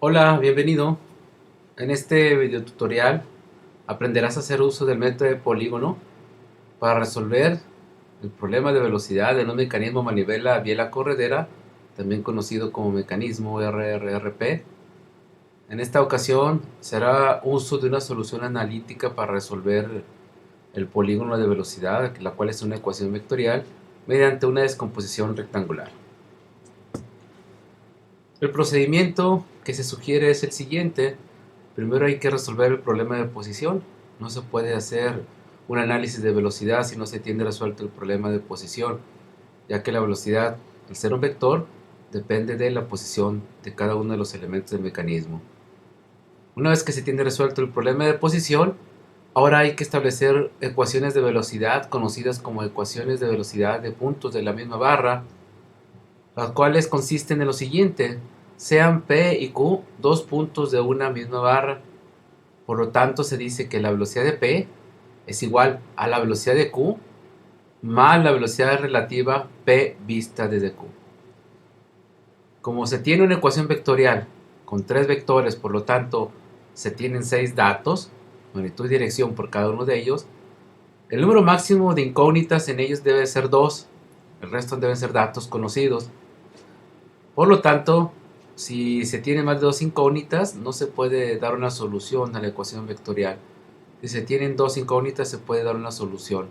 Hola, bienvenido. En este video tutorial aprenderás a hacer uso del método de polígono para resolver el problema de velocidad en un mecanismo manivela-biela corredera, también conocido como mecanismo RRRP. En esta ocasión será uso de una solución analítica para resolver el polígono de velocidad, la cual es una ecuación vectorial, mediante una descomposición rectangular. El procedimiento que se sugiere es el siguiente. Primero hay que resolver el problema de posición. No se puede hacer un análisis de velocidad si no se tiene resuelto el problema de posición, ya que la velocidad, al ser un vector, depende de la posición de cada uno de los elementos del mecanismo. Una vez que se tiene resuelto el problema de posición, ahora hay que establecer ecuaciones de velocidad conocidas como ecuaciones de velocidad de puntos de la misma barra, las cuales consisten en lo siguiente: sean P y Q dos puntos de una misma barra. Por lo tanto, se dice que la velocidad de P es igual a la velocidad de Q más la velocidad relativa P vista desde Q. Como se tiene una ecuación vectorial con tres vectores, por lo tanto se tienen 6 datos, magnitud y dirección por cada uno de ellos, el número máximo de incógnitas en ellos debe ser 2, el resto deben ser datos conocidos. Por lo tanto, si se tiene más de 2 incógnitas, no se puede dar una solución a la ecuación vectorial. Si se tienen 2 incógnitas, se puede dar una solución.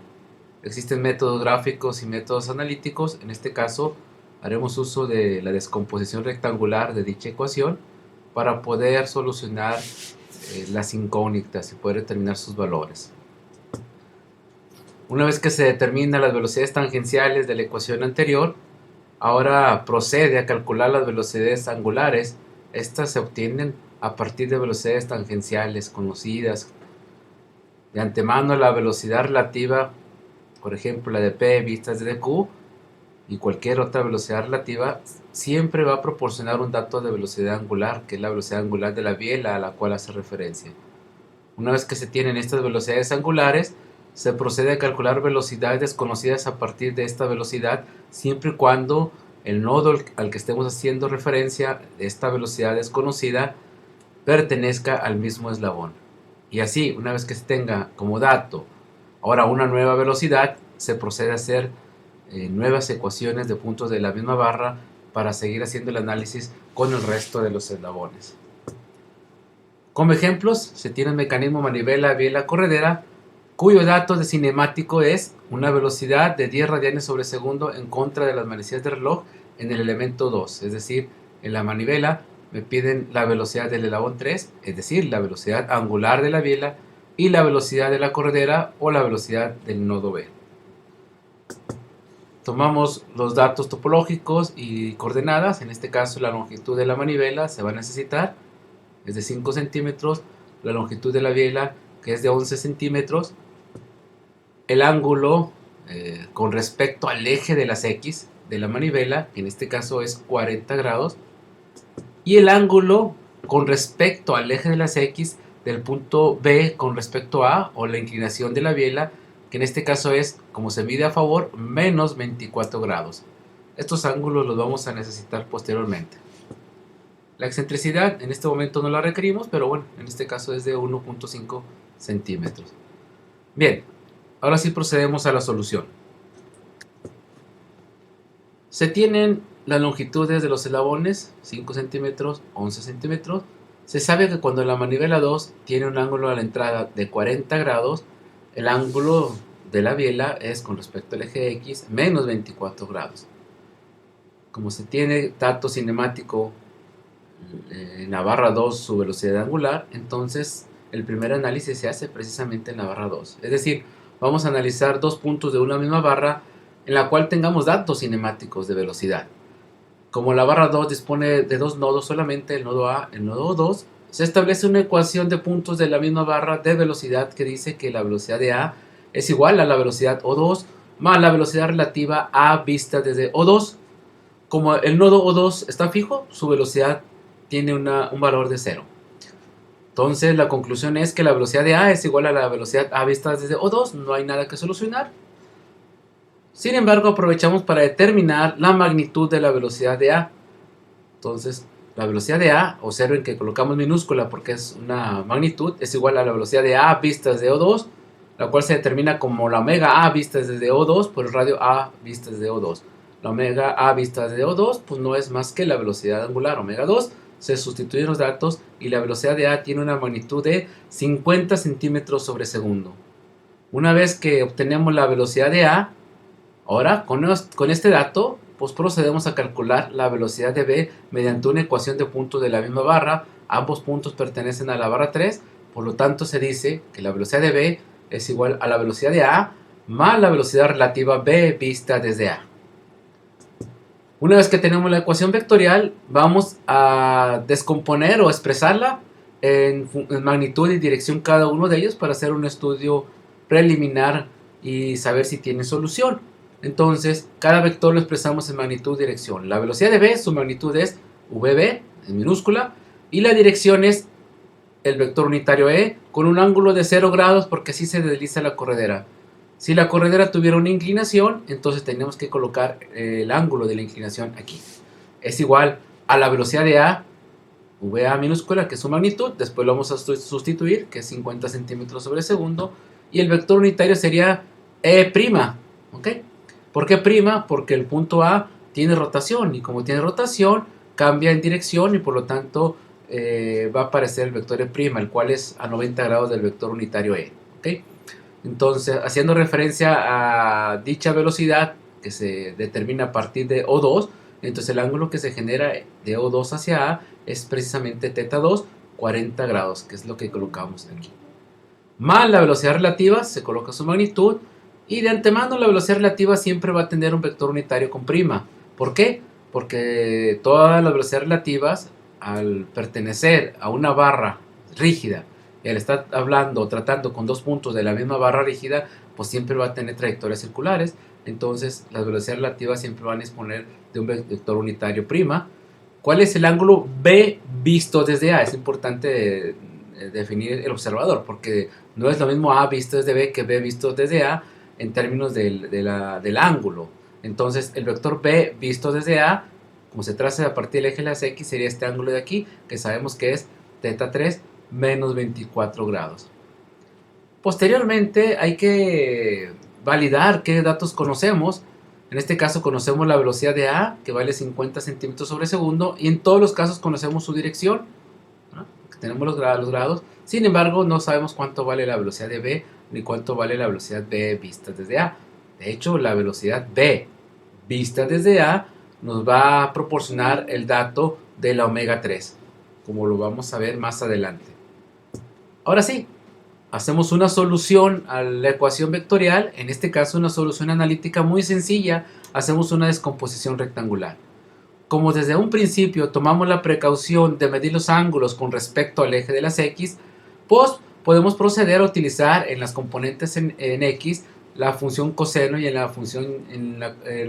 Existen métodos gráficos y métodos analíticos. En este caso, haremos uso de la descomposición rectangular de dicha ecuación para poder solucionar las incógnitas y poder determinar sus valores. Una vez que se determinan las velocidades tangenciales de la ecuación anterior, ahora procede a calcular las velocidades angulares. Estas se obtienen a partir de velocidades tangenciales conocidas. De antemano, la velocidad relativa, por ejemplo la de P vista desde Q, y cualquier otra velocidad relativa, siempre va a proporcionar un dato de velocidad angular, que es la velocidad angular de la biela a la cual hace referencia. Una vez que se tienen estas velocidades angulares, se procede a calcular velocidades desconocidas a partir de esta velocidad, siempre y cuando el nodo al que estemos haciendo referencia de esta velocidad desconocida pertenezca al mismo eslabón. Y así, una vez que se tenga como dato ahora una nueva velocidad, se procede a hacer nuevas ecuaciones de puntos de la misma barra para seguir haciendo el análisis con el resto de los eslabones. Como ejemplos, se tiene el mecanismo manivela-biela corredera, cuyo dato de cinemático es una velocidad de 10 radianes sobre segundo en contra de las manecillas de reloj en el elemento 2. Es decir, en la manivela me piden la velocidad del eslabón 3, es decir, la velocidad angular de la biela, y la velocidad de la corredera o la velocidad del nodo B. Tomamos los datos topológicos y coordenadas. En este caso, la longitud de la manivela se va a necesitar, es de 5 centímetros, la longitud de la biela, que es de 11 centímetros, el ángulo con respecto al eje de las X de la manivela, que en este caso es 40 grados, y el ángulo con respecto al eje de las X del punto B con respecto a, o la inclinación de la biela, que en este caso es, como se mide a favor, menos 24 grados. Estos ángulos los vamos a necesitar posteriormente. La excentricidad en este momento no la requerimos, pero bueno, en este caso es de 1.5 centímetros. Bien, ahora sí procedemos a la solución. Se tienen las longitudes de los eslabones, 5 centímetros, 11 centímetros. Se sabe que cuando la manivela 2 tiene un ángulo a la entrada de 40 grados, el ángulo de la biela es, con respecto al eje X, menos 24 grados. Como se tiene dato cinemático en la barra 2 su velocidad angular, entonces el primer análisis se hace precisamente en la barra 2. Es decir, vamos a analizar dos puntos de una misma barra en la cual tengamos datos cinemáticos de velocidad. Como la barra 2 dispone de dos nodos solamente, el nodo A, el nodo 2, se establece una ecuación de puntos de la misma barra de velocidad que dice que la velocidad de A es igual a la velocidad O2 más la velocidad relativa A vista desde O2. Como el nodo O2 está fijo, su velocidad tiene un valor de 0. Entonces la conclusión es que la velocidad de A es igual a la velocidad A vista desde O2, no hay nada que solucionar. Sin embargo, aprovechamos para determinar la magnitud de la velocidad de A. Entonces, La velocidad de A, observen que colocamos minúscula porque es una magnitud, es igual a la velocidad de A vista desde O2, la cual se determina como la omega A vista desde O2 por el radio A vista desde O2. La omega A vista desde O2 pues no es más que la velocidad angular omega 2. Se sustituyen los datos y la velocidad de A tiene una magnitud de 50 centímetros sobre segundo. Una vez que obtenemos la velocidad de A, ahora con este dato pues procedemos a calcular la velocidad de B mediante una ecuación de puntos de la misma barra. Ambos puntos pertenecen a la barra 3, por lo tanto se dice que la velocidad de B es igual a la velocidad de A más la velocidad relativa B vista desde A. Una vez que tenemos la ecuación vectorial, vamos a descomponer o expresarla en magnitud y dirección cada uno de ellos para hacer un estudio preliminar y saber si tiene solución. Entonces, cada vector lo expresamos en magnitud y dirección. La velocidad de B, su magnitud es VB, en minúscula, y la dirección es el vector unitario E con un ángulo de 0 grados porque así se desliza la corredera. Si la corredera tuviera una inclinación, entonces tenemos que colocar el ángulo de la inclinación aquí. Es igual a la velocidad de A, VA minúscula, que es su magnitud, después lo vamos a sustituir, que es 50 centímetros sobre segundo, y el vector unitario sería E', ¿ok? ¿Por qué prima? Porque el punto A tiene rotación, y como tiene rotación, cambia en dirección, y por lo tanto va a aparecer el vector E', el cual es a 90 grados del vector unitario E, ¿ok? Entonces, haciendo referencia a dicha velocidad que se determina a partir de O2, entonces el ángulo que se genera de O2 hacia A es precisamente θ 2, 40 grados, que es lo que colocamos aquí. Más la velocidad relativa, se coloca su magnitud, y de antemano la velocidad relativa siempre va a tener un vector unitario con prima. ¿Por qué? Porque todas las velocidades relativas, al pertenecer a una barra rígida, y al estar hablando o tratando con dos puntos de la misma barra rígida, pues siempre va a tener trayectorias circulares. Entonces las velocidades relativas siempre van a disponer de un vector unitario prima. ¿Cuál es el ángulo B visto desde A? Es importante definir el observador, porque no es lo mismo A visto desde B que B visto desde A en términos del ángulo. Entonces el vector B visto desde A, como se traza a partir del eje de las X, sería este ángulo de aquí, que sabemos que es θ3 menos 24 grados. Posteriormente hay que validar qué datos conocemos. En este caso conocemos la velocidad de A, que vale 50 centímetros sobre segundo, y en todos los casos conocemos su dirección, ¿no? Tenemos los grados. Sin embargo, no sabemos cuánto vale la velocidad de B, ni cuánto vale la velocidad B vista desde A. De hecho, la velocidad B vista desde A nos va a proporcionar el dato de la omega 3, como lo vamos a ver más adelante. Ahora sí, hacemos una solución a la ecuación vectorial, en este caso una solución analítica muy sencilla. Hacemos una descomposición rectangular. Como desde un principio tomamos la precaución de medir los ángulos con respecto al eje de las X, pues podemos proceder a utilizar en las componentes en X la función coseno y en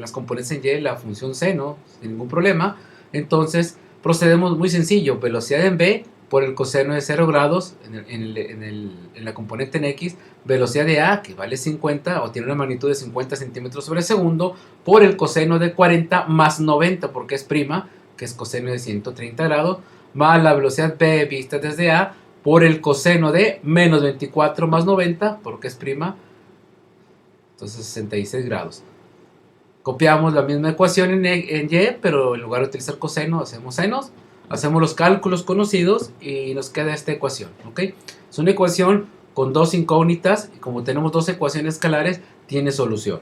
las componentes en Y la función seno, sin ningún problema. Entonces procedemos muy sencillo, velocidad en B por el coseno de 0 grados en la componente en X, velocidad de A, que vale 50 o tiene una magnitud de 50 centímetros sobre segundo, por el coseno de 40 más 90, porque es prima, que es coseno de 130 grados, más la velocidad B vista desde A, por el coseno de menos 24 más 90, porque es prima, entonces 66 grados. Copiamos la misma ecuación en Y, pero en lugar de utilizar coseno, hacemos senos. Hacemos los cálculos conocidos y nos queda esta ecuación, ¿ok? Es una ecuación con dos incógnitas y como tenemos dos ecuaciones escalares, tiene solución.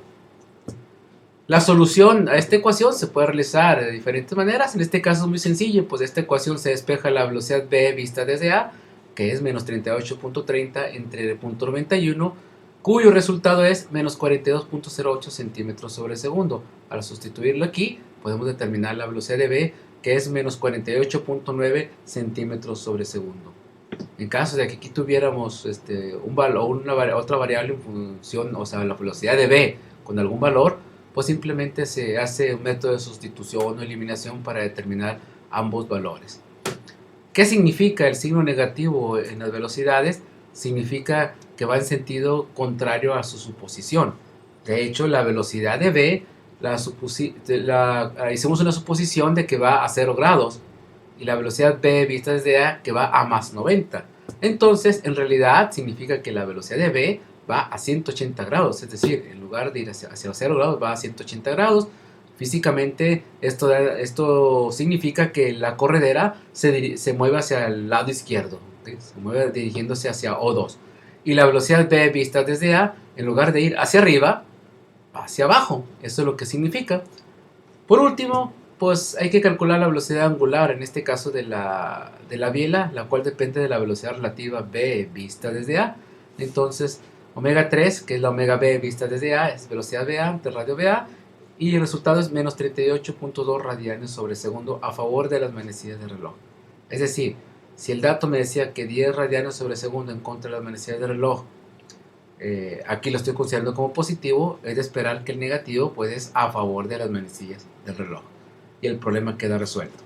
La solución a esta ecuación se puede realizar de diferentes maneras. En este caso es muy sencillo, pues de esta ecuación se despeja la velocidad B vista desde A, que es menos 38.30 entre el punto 91, cuyo resultado es menos 42.08 centímetros sobre segundo. Al sustituirlo aquí, podemos determinar la velocidad de B, que es menos 48.9 centímetros sobre segundo. En caso de que aquí tuviéramos un valor, otra variable en función, o sea, la velocidad de B con algún valor, pues simplemente se hace un método de sustitución o eliminación para determinar ambos valores. ¿Qué significa el signo negativo en las velocidades? Significa que va en sentido contrario a su suposición. De hecho, la velocidad de B hicimos una suposición de que va a 0 grados y la velocidad b vista desde A que va a más 90. Entonces, en realidad significa que la velocidad de b va a 180 grados, es decir, en lugar de ir hacia 0 grados, va a 180 grados. Físicamente, esto significa que la corredera se mueve hacia el lado izquierdo, ¿sí? Se mueve dirigiéndose hacia O2. Y la velocidad b vista desde A, en lugar de ir hacia arriba, va hacia abajo. Eso es lo que significa. Por último, pues hay que calcular la velocidad angular, en este caso de la biela, la cual depende de la velocidad relativa b vista desde A. Entonces, omega 3, que es la omega b vista desde A, es velocidad BA de radio BA, y el resultado es menos 38.2 radianes sobre segundo a favor de las manecillas del reloj. Es decir, si el dato me decía que 10 radianes sobre segundo en contra de las manecillas del reloj, aquí lo estoy considerando como positivo, es de esperar que el negativo pues es a favor de las manecillas del reloj. Y el problema queda resuelto.